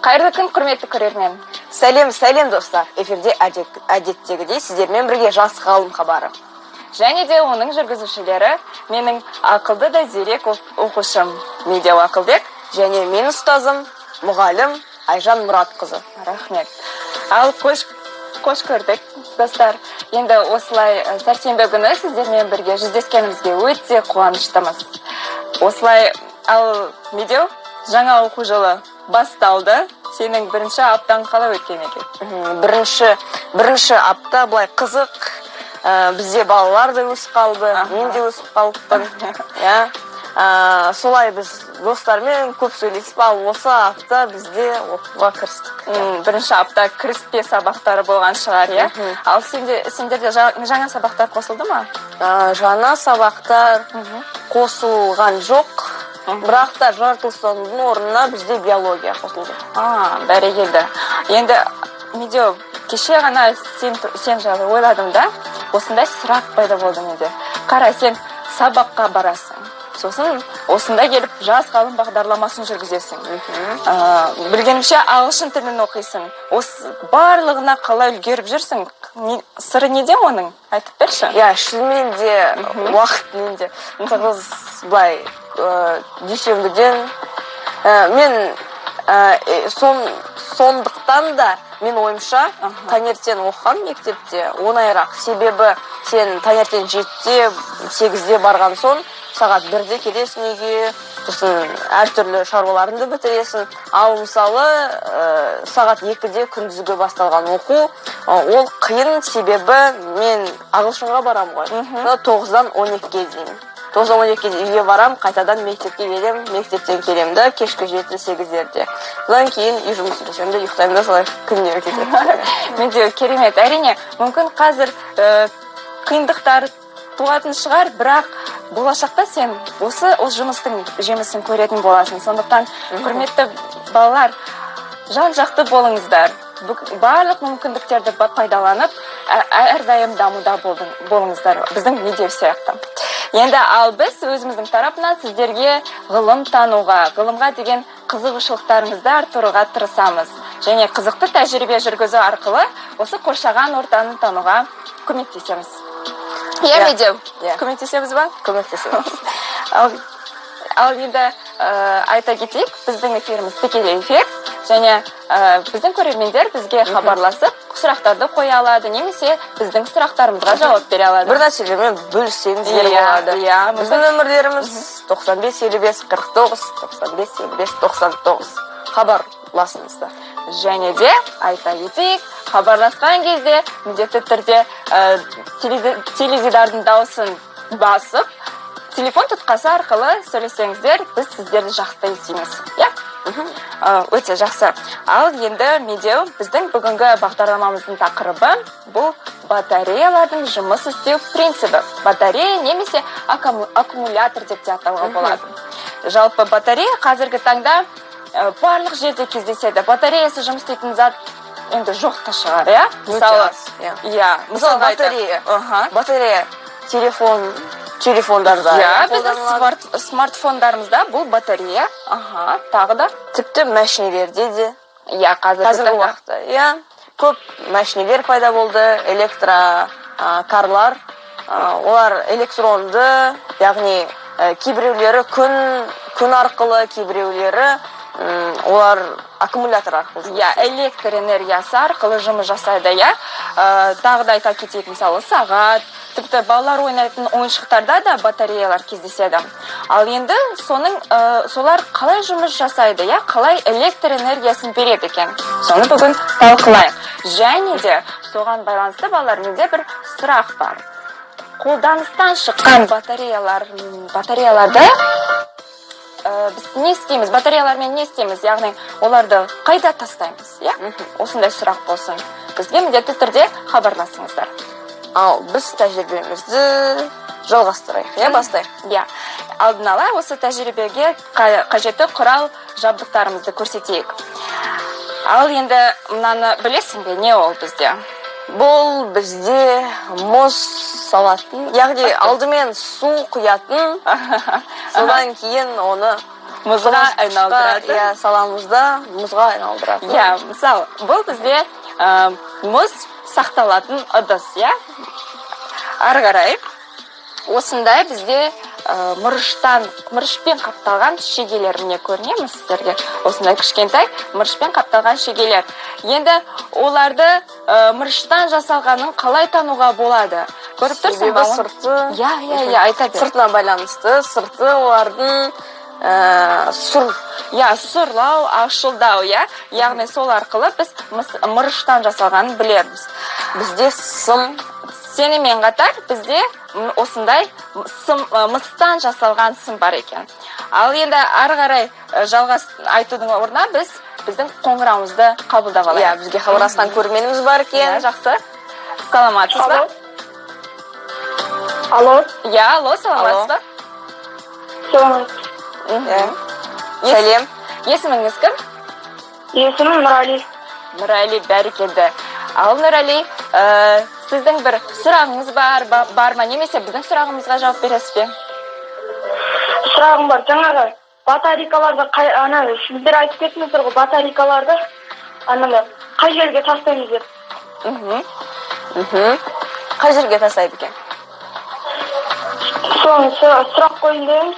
Қайырлы күн, құрметті көрермен. Сәлем достар. Эфирде әдеттегідей сіздермен бірге жас ғалым хабары. Және де оның жүргізушілері менің ақылды да зерек оқушым Медеу Ақылбек және мен ұстазым, мұғалім Айжан Мұратқызы. Рахмет. Ал қош көрдік, достар. Енді осылай сәрсенбі күні сіздермен бірге жүздескенімізге өте қуаныштымыз. Осылай, ал Медеу, жаңа оқу жылы басталды. Сенің бірінші аптаң қалай өткен екен? Бірінші апта былай қызық. Бізде балалар да өсіп қалды, мен де өсіп қалыппын. Солай біз достармен көп сөйлесіп, ал осы апта бізде оқуға кірістік. Бірінші апта кіріспе сабақтары болған шығар, иә? Ал сендерде жаңа сабақтар қосылды ма? Жаңа сабақтар қосылған жоқ. Бірақ та жаратылыстанудың орнына бізде биология қосылды. Бәрекелді. Енді Медеу, кеше ғана сен жайлы ойладым да, осындай сұрақ пайда болды менде. Қара, сен сабаққа барасың. Сосын осында келіп жас ғалым бағдарламасын жүргізесің. Білгенімше ағылшын тілін оқисың. Осы барлығына қалай үлгеріп жүрсің? Сыры неде оның? Айтып берші. Шынымен де уақытымен де тығыз былай дүйсенбіден мен сондықтан да мен ойымша таңертең оқыған мектепте оңайырақ. Себебі сен таңертең 7-де 8-де барған соң сағат 1-де келесің үйге, сосын әртүрлі шаруаларыңды бітіресің. Ал мысалы сағат 2-де күндізгі басталған оқу ол қиын, себебі мен ағылшынға барам ғой. 9-дан 12-ге дейін. 9-дан 12-ге үйге барам, қайтадан мектепке келем, мектептен келем да кешкі 7-8-дерде. Содан кейін үй жұмысын жасаймын да ұйықтаймын да, солай күніне кетеді. Медеу, керемет. Әрине, мүмкін қазір қиындықтар туатын шығар, бірақ болашақта сен осы жұмыстың жемісін көретін боласың. Сондықтан, құрметті балалар, жан-жақты болыңыздар. Барлық мүмкіндіктерді пайдаланып, әрдайым дамуда болыңыздар. Біздің Медеу сияқты. Енді ал біз өзіміздің тарапынан сіздерге ғылым тануға, ғылымға деген қызығушылықтарыңызды арттыруға тырысамыз. Және қызықты тәжірибе жүргізу арқылы осы қоршаған ортаны тануға көмектесеміз. Медеу, көмектесеміз ба? Көмектесеміз. Ал енді айта кетейік, біздің эфиріміз тікелей эфир, және біздің көрермендер бізге хабарласып, сұрақтарды қоя алады, немесе біздің сұрақтарымызға жауап бере алады. Бір нәрселермен бөліссеңіздер болады. Біздің нөмірлеріміз 95-55-49, 95-55-99. Хабарласыңыздар. Және де айта кетейік, хабарласқан кезде міндетті түрде теледидардың дауысын басып, телефон тұтқасы арқылы сөйлесеңіздер, біз сіздерді жақсы естиміз. Өте жақсы. Ал енді Медеу, біздің бүгінгі бағдарламамыздың тақырыбы бұл батареялардың жұмыс істеу принципі. Батарея немесе аккумулятор деп те атауға болады. Жалпы батарея қазіргі таңда барлық жерде кездеседі. Батареясы жұмыс істейтін зат енді жоқ та шығар, мысалы батарея телефондарда. Біздің смартфондарымызда бұл батарея, тағы да тіпті мәшинелерде де. Қазіргі уақытта. Көп мәшинелер пайда болды, электрокарлар. Олар электронды, яғни кейбіреулері күн арқылы, кейбіреулері олар аккумулятор арқылы. Электр энергиясы арқылы жұмыс жасайды. Тағы да айта кетейік, мысалы сағат, тіпті балалар ойнайтын ойыншықтарда да батареялар кездеседі. Ал енді солар қалай жұмыс жасайды, қалай электр энергиясын береді екен? Соны бүгін талқылайық. Және де соған байланысты балалар, менде бір сұрақ бар. Қолданыстан шыққан батареяларды біз не істейміз? Батареялармен не істейміз? Яғни оларды қайда тастаймыз? Осындай сұрақ болсын. Бізге міндетті түрде хабарласыңыздар. Ал біз тәжірибемізді жалғастырайық, бастайық. Алдын ала осы тәжірибеге қажетті құрал жабдықтарымызды көрсетейік. Ал енді мынаны білесің бе, не ол бізде? Бұл бізде мұз салатын, яғни алдымен су құятын, содан кейін оны мұзға айналдырады. Иә, саламыз да мұзға айналдырады. Иә, мысалы, бұл бізде мұз сақталатын ыдыс, иә. Ары қарай осындай бізде мырышпен қапталған шегелер міне көрінеміз сіздерге. Осындай кішкентай мырышпен қапталған шегелер. Енді оларды мырыштан жасалғанын қалай тануға болады? Көріп тұрсың ба? Сырты. Иә, айта бер. Сыртына байланысты, сырты олардың сұр. Иә, сұрлау, ақшылдау, иә. Яғни сол арқылы біз мырыштан жасалғанын білеміз. Бізде сым. Сенімен қатар бізде осындай мыстан жасалған сым бар екен. Ал енді ары қарай жалғас айтудың орнына біздің қоңырауымызды қабылдап алайық. Иә, бізге хабарласқан көрерменіміз бар екен. Иә, жақсы. Саламатсыз ба? Алло. Иә, алло, саламатсыз ба? Саламатсыз. Сәлем. Есіміңіз кім? Есімім Нұрали. Нұрали, бәрекелді. Ал Нұрали, сіздің бір сұрағыңыз бар ма? Немесе біздің сұрағымызға жауап бересіз бе? Сұрағым бар. Жаңағы батарейкаларды сіздер айтып кеттіңіздер ғой, батарейкаларды қай жерге тастаймыз деп. Қай жерге тастайды екен? Соны сұрақ қойын деймін.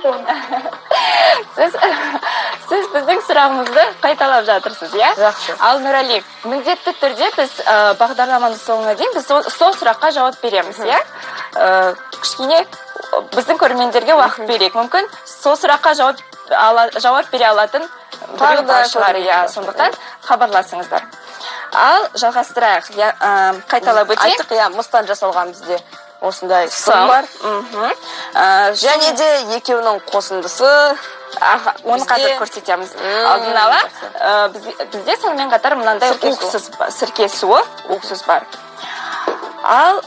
Сіз біздің сұрағымызды қайталап жатырсыз, иә? Жақсы. Ал Нұрали, міндетті түрде біз бағдарламаның соңына дейін біз сол сұраққа жауап береміз, иә? Кішкене біздің көрермендерге уақыт берейік. Мүмкін сол сұраққа жауап бере алатын біреу бар шығар, иә, сондықтан хабарласыңыздар. Ал жалғастырайық, қайталап өтейін. Айттық, иә, мыстан жасалған бізде осындай сым бар. Және де екеуінің қосындысы. Оны қазір көрсетеміз. Алдын ала бізде сонымен қатар мынандай сірке суы, уксус бар. Ал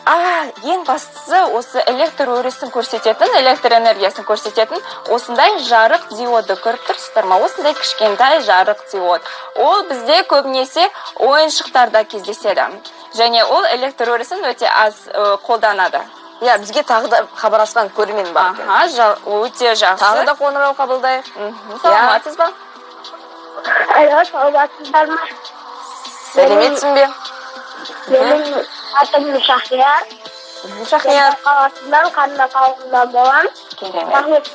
ең бастысы осы электр өрісін көрсететін, электр энергиясын көрсететін осындай жарық диоды көріп тұрсыздар ма? Осындай кішкентай жарық диод. Ол бізде көбінесе ойыншықтарда кездеседі. Және ол электр өрісін өте аз қолданады. Иә, бізге тағы да хабарласқан көрермен бар. Өте жақсы. Тағы да қоңырау қабылдайық. Саламатсыз ба? Алло, саламатсыздар ма? Сәлеметсің бе? Менің атым Шахрияр. Шахрияр. Қаласынан, Қанна қаласынан болам. Керемет. Рахмет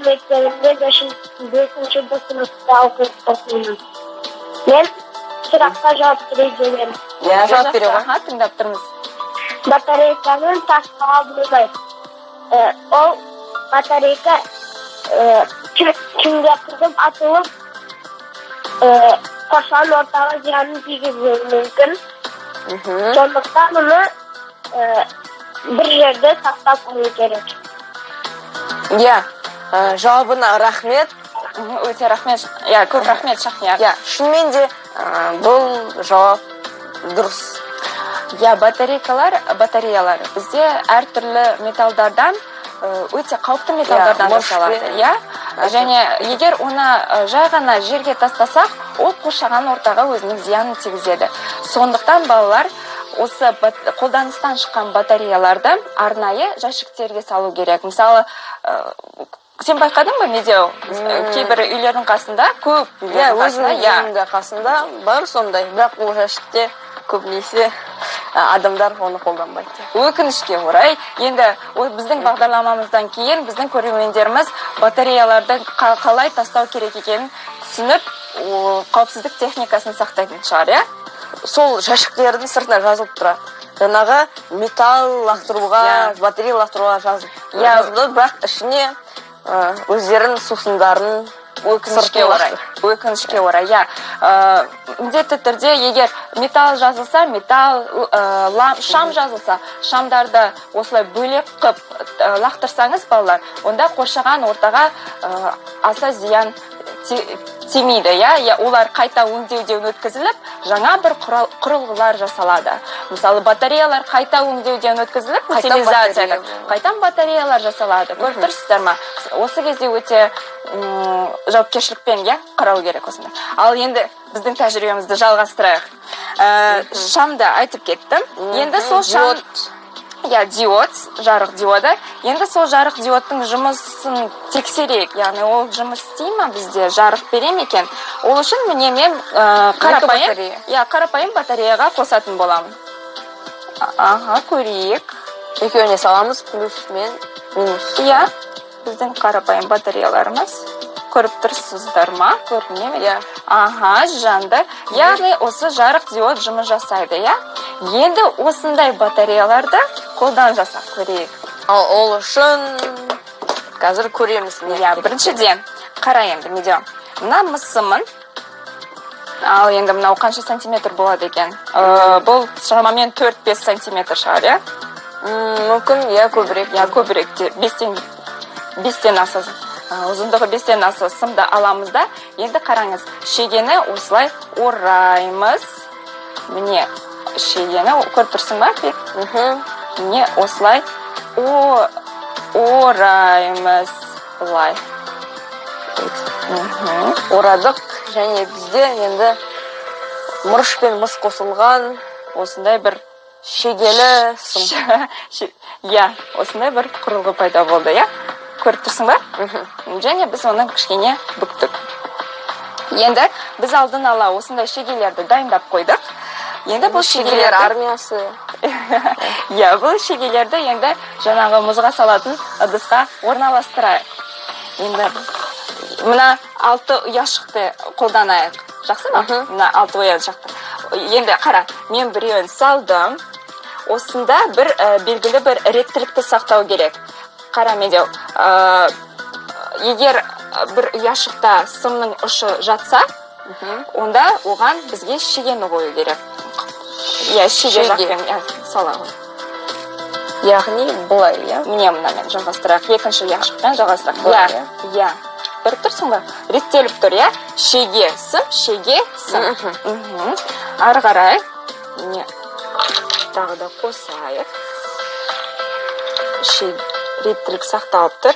мектебінде 5-ші сыныпта оқимын. Мен сұраққа жауап берейін. Иә, жауап бере ғой. Тыңдап тұрмыз. Батарейканың тастауға болмайды. Ол батарейка күнге қызып атылып, қоршаған ортаға зиянын тигізуі мүмкін. Сондықтан оны бір жерде сақтап қою керек. Иә, жауабына рахмет. Өте рахмет. Иә, көп рахмет, Шахрияр. Иә, шынымен де бұл жауап дұрыс. Иә, батареялар бізде әртүрлі металдардан, өте қауіпті металдардан жасалады, иә? Және егер оны жай ғана жерге тастасақ, ол қоршаған ортаға өзінің зиянын тигізеді. Сондықтан балалар осы қолданыстан шыққан батареяларды арнайы жәшіктерге салу керек. Мысалы, сен байқадың ба медеу? Кейбір үйлердің қасында, көп үйлердің қасында, өзінің қасында бар сондай, бірақ ол жәшікте көбінесе адамдар оны қолданбайды. Өкінішке орай, енді біздің бағдарламамыздан кейін біздің көрермендеріміз батареяларды қалай тастау керек екенін түсініп, қауіпсіздік техникасын сақтайтын шығар, иә? Сол жәшіктердің сыртына жазылып тұрады. Жаңағы металл лақтыруға, батарея лақтыруға жазылды, бірақ ішіне өздерінің сусындарын өкінішке орай, иә. Міндетті түрде, егер металл жазылса, шам жазылса, шамдарды осылай бөлек қып лақтырсаңыз, балалар, онда қоршаған ортаға аса зиян тимейді, иә? Олар қайта өңдеуден өткізіліп, жаңа бір құрылғылар жасалады. Мысалы, батареялар қайта өңдеуден өткізіліп, утилизациядан қайтан батареялар жасалады. Көріп тұрсыздар ма? Осы кезде өте жауапкершілікпен қарау керек осында. Ал енді біздің тәжірибемізді жалғастырайық. Шамды айтып кеттім. Енді сол иә, диод, жарық диоды. Енді сол жарық диодтың жұмысын тексерейік. Яғни ол жұмыс істей ма бізде, жарық бере ме екен? Ол үшін міне мен қарапайым батареяға қосатын боламын. Көрейік. Екеуіне саламыз, плюс мен минус. Иә, біздің қарапайым батареяларымыз. Көріп тұрсыздар ма? Көріне ме? Иә. Жанды. Яғни осы жарық диод жұмыс жасайды, иә? Енді осындай батареяларды қолдан жасап көрейік. Ал ол үшін қазір көреміз. Иә, біріншіден қара енді медеу. Мына мысымын. Ал енді мынау қанша сантиметр болады екен? Бұл шамамен 4-5 сантиметр шығар, иә? Мүмкін, иә, көбірек. Иә, көбірек те 5-тен аса. Ұзындығы 5-тен аса сымды аламыз да. Енді қараңыз, шегені осылай ораймыз. Міне шегені көріп тұрсың ба? Міне осылай ораймыз. Бұлай. Орадық. Және бізде енді мырыш пен мыс қосылған осындай бір шегелі сым. Иә, осындай бір құрылғы пайда болды, иә? Көріп тұрсың ба? Және біз оны кішкене бүктік. Енді біз алдын ала осындай шегелерді дайындап қойдық. Енді бұл шегелер армиясы. Иә, бұл шегелерді енді жаңағы мұзға салатын ыдысқа орналастырайық. Енді мына 6 ұяшықты қолданайық. Жақсы ма? Мына 6 ұяшықты. Енді қара, мен біреуін салдым. Осында бір белгілі бір реттілікті сақтау керек. Қара медеу, егер бір ұяшықта сымның ұшы жатса, онда оған бізге шегені қою керек. Иә, шеге жақпен сала ғой. Яғни бұлай, иә? Міне мұнамен жалғастырақ, екінші ұяшықпен жалғастырақ. Иә, көріп тұрсың ба? Реттеліп тұр, иә? Шеге, сым, шеге, сым. Ары қарай, міне тағы да қосайық. Реттілік сақталып тұр.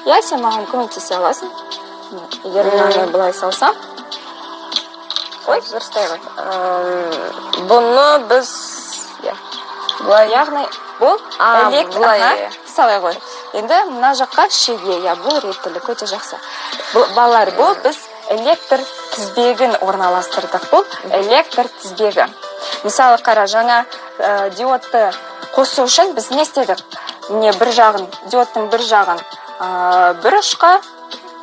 Иә, сен маған көмектесе аласың. Егер мұнаны бұлай салсам. Ой, дұрыстай ғой. Бұны біз... Бұлай, яғни бұл электр... Салай ғой. Енді мына жаққа шеге, бұл реттілік өте жақсы. Балалар, бұл біз электр тізбегін орналастырдық. Бұл электр тізбегі. Мысалы, қара, жаңа диодты қосу үшін біз не істедік? Міне бір жағын, диодтың бір жағын бір ұшқа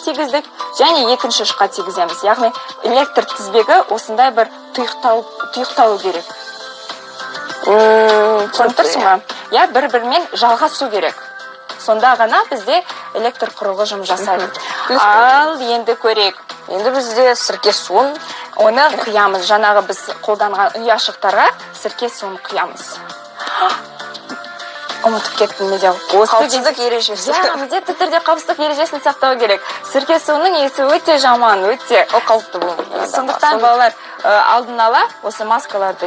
тигіздік, және екінші ұшқа тигіземіз. Яғни электр тізбегі осындай бір тұйықталу керек. Көріп тұрсың ба? Иә, бір-бірімен жалғасу керек. Сонда ғана бізде электр құрылғы жұмыс жасайды. Ал енді көрейік. Енді бізде сірке суын оны құямыз. Жаңағы біз қолданған ұяшықтарға сірке суын құямыз. Ұмытып кеттім медеу. Қауіпсіздік ережесі. Міндетті түрде қауіпсіздік ережесін сақтау керек. Сірке суының иісі өте жаман, өте қауіпті болмайды. Сондықтан балалар алдын ала осы маскаларды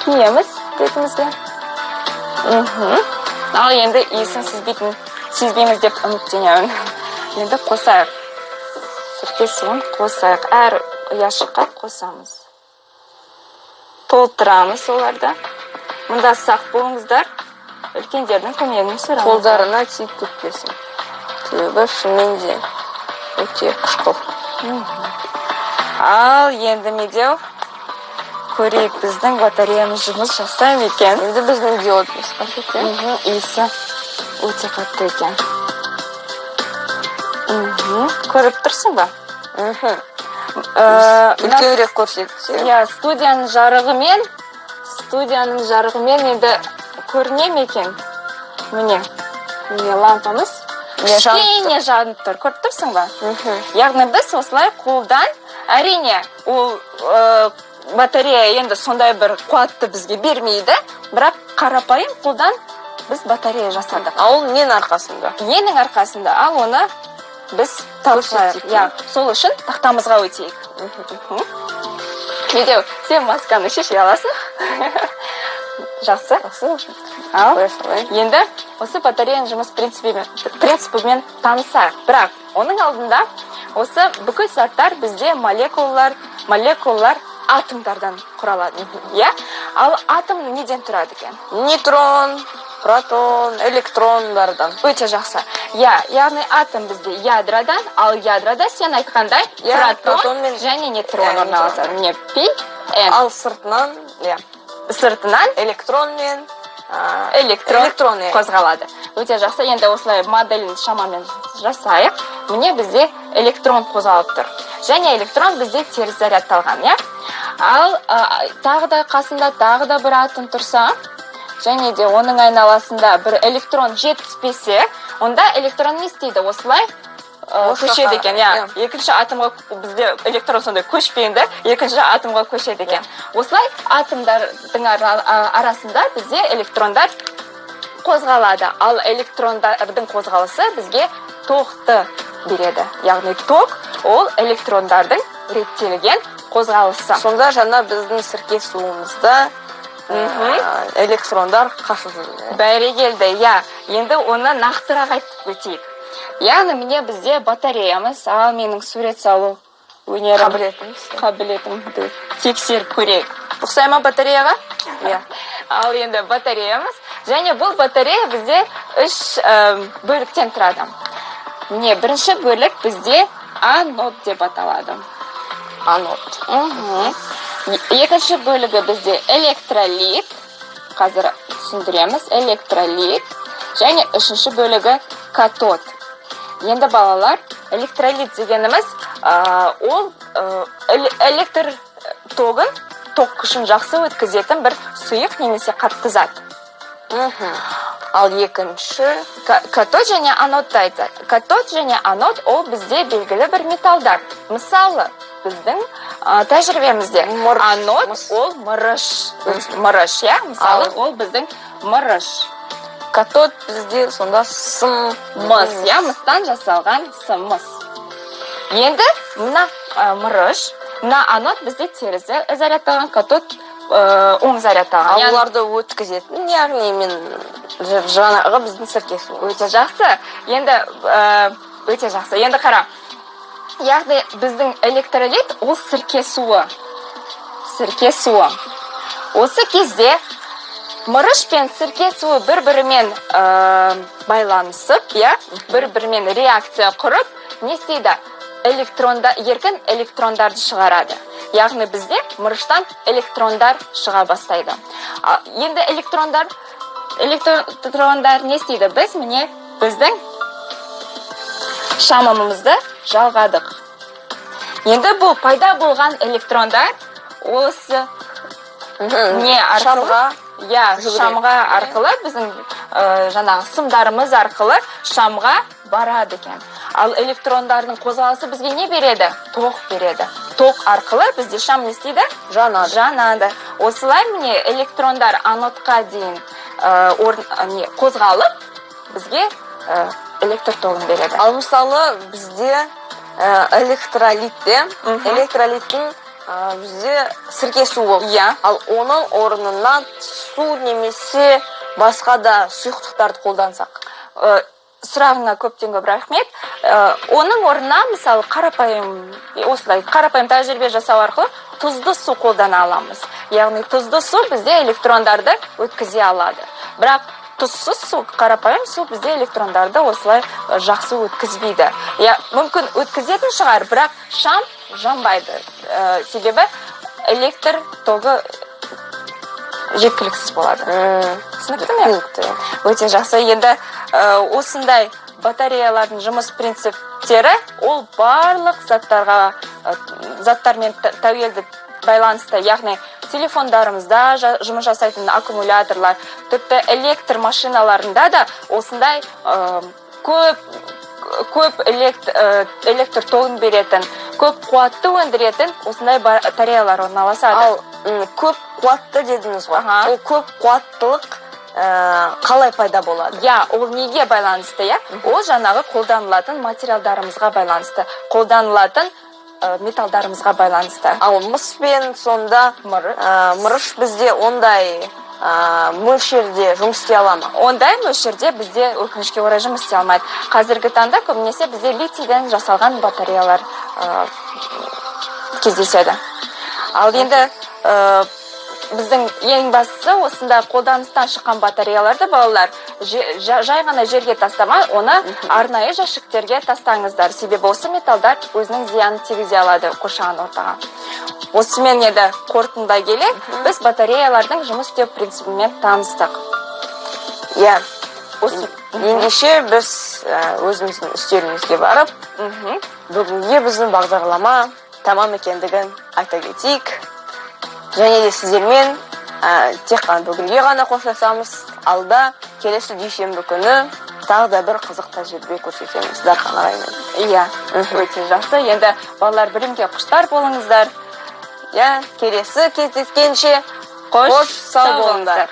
киеміз бетімізге. Ал енді иісін сезбейміз деп үміттенемін. Енді қосайық. Сірке суын қосайық. Әр ұяшыққа қосамыз. Толтырамыз оларды. Мұнда сақ болыңыздар. Үлкендердің көмегін сұраңыздар. Қолдарына тиіп кетпесін. Себебі шынымен де өте қышқыл. Ал енді медеу көрейік біздің батареямыз жұмыс жасай ма екен. Енді біздің диодымыз қанша екен? Иісі өте қатты екен. Көріп тұрсың ба? Үлкенірек көрсетсе. Иә, студияның жарығымен енді көріне ме екен? Міне лампамыз кішкене жанып тұр. Көріп тұрсың ба? Яғни біз осылай қолдан, әрине ол батарея енді сондай бір қуатты бізге бермейді, бірақ қарапайым қолдан біз батарея жасадық. Ал ненің арқасында? Ненің арқасында? Ал оны біз талқылайық. Сол үшін тақтамызға өтейік. Медеу, сен масканы шеше аласың? Жақсы. Ал енді осы батареяның жұмыс принципімен танысайық. Бірақ оның алдында осы бүкіл заттар бізде молекулалар атомдардан құралады. Ал атом неден тұрады екен? Нейтрон, протон, электрондардан. Өте жақсы. Яғни атом бізде ядродан, ал ядрода сен айтқандай протон және нейтрон орналасады. Міне пи, н. Ал сыртынан электрон мен электрон қозғалады. Өте жақсы. Енді осылай моделін шамамен жасайық. Міне бізде электрон қозғалып тұр. Және электрон бізде теріс зарядталған, иә? Ал тағы да қасында тағы да бір атом тұрса, және де оның айналасында бір электрон жетіспесе, онда электрон не істейді? Осылай көшеді екен, иә. Екінші атомға бізде электрон сондай көшпейді, екінші атомға көшеді екен. Осылай атомдардың арасында бізде электрондар қозғалады. Ал электрондардың қозғалысы бізге тоқты береді. Яғни ток ол электрондардың реттелген қозғалысы. Сонда жаңа біздің сірке суымызда электрондар қашып жүреді. Бәрекелді, иә. Енді оны нақтырақ айтып өтейік. Яғни міне бізде батареямыз, ал менің сурет салу өнерім, қабілетімді тексеріп көрейік. Ұқсай ма батареяға? Иә. Ал енді батареямыз. Және бұл батарея бізде 3 бөліктен тұрады. Міне бірінші бөлік бізде анод деп аталады. Анод. Екінші бөлігі бізде электролит. Қазір түсіндіреміз. Электролит. Және үшінші бөлігі катод. Енді балалар, электролит дегеніміз, ол электр тогын, ток күшін жақсы өткізетін бір сұйық немесе қатты зат. Ал екінші катод және анодты айтады. Катод және анод ол бізде белгілі бір металдар. Мысалы, біздің тәжірибемізде анод ол мырыш. Мырыш, иә? Мысалы, ол біздің мырыш. Катод бізде сонда сым, мыс, иә, мыстан жасалған сымыс. Енді мына мырыш, мына анод бізде теріс зарядталған, катод оң зарядталған. Оларды өткізетін, яғни мен жаңағы біздің сірке суы. Өте жақсы. Енді қара. Яғни біздің электролит ол сірке суы. Сірке суы. Осы кезде мырыш пен сірке суы бір-бірімен байланысып, бір-бірімен реакция құрып, не істейді? Еркін электрондарды шығарады. Яғни бізде мырыштан электрондар шыға бастайды. Енді электрондар не істейді? Біз міне біздің шамымызды жалғадық. Енді бұл пайда болған электрондар осы не арқылы? Шамға арқылы, біздің жаңағы сымдарымыз арқылы шамға барады екен. Ал электрондардың қозғалысы бізге не береді? Ток береді. Ток арқылы бізде шам не істейді? Жанады. Осылай міне электрондар анодқа дейін қозғалып, бізге электр тогын береді. Ал мысалы бізде электролиттің бізде сірке суы. Ал оның орнына су немесе басқа да сұйықтықтарды қолдансақ. Сұрағыңа көптен көп рахмет. Оның орнына, мысалы, қарапайым тәжірибе жасау арқылы тұзды су қолдана аламыз. Яғни тұзды су бізде электрондарды өткізе алады. Бірақ тұзсыз су, қарапайым су бізде электрондарды осылай жақсы өткізбейді. Мүмкін өткізетін шығар, бірақ шам жанбайды. Себебі электр тогы жеткіліксіз болады. Түсінікті ме? Өте жақсы. Енді осындай батареялардың жұмыс принциптері ол барлық заттармен тәуелді байланысты. Яғни телефондарымызда жұмыс жасайтын аккумуляторлар, тіпті электр машиналарында да осындай көп электр тогын беретін, көп қуатты өндіретін осындай батареялар орналасады. Ал көп қуатты дедіңіз ғой. Ол көп қуаттылық қалай пайда болады? Ол неге байланысты? Ол жаңағы қолданылатын материалдарымызға байланысты, қолданылатын металдарымызға байланысты. Ал мыс пен сонда мырыш бізде ондай мөлшерде жұмыс істей ала ма? Ондай мөлшерде бізде өкінішке орай жұмыс істей алмайды. Қазіргі таңда көбінесе бізде литийден жасалған батареялар кездеседі. Ал енді біздің ең бастысы осындай қолданыстан шыққан батареяларды балалар жай ғана жерге тастамай, оны арнайы жәшіктерге тастаңыздар. Себебі осы металдар өзінің зиянын тигізе алады қоршаған ортаға. Осымен еді қорытындай келе, біз батареялардың жұмыс істеу принципімен таныстық. Иә. Ендеше біз өзіміздің үстелімізге барып, бүгінге біздің бағдарлама тамам екендігін айта кетейік. Және де сіздермен тек қана бүгінге ғана қоштасамыз. Алда келесі дүйсенбі күні тағы да бір қызық тәжірибе көрсетеміз Дархан ағаймен. Иә, өте жақсы. Енді балалар білімге құштар болыңыздар. Иә, келесі кездескенше қош сау болыңдар.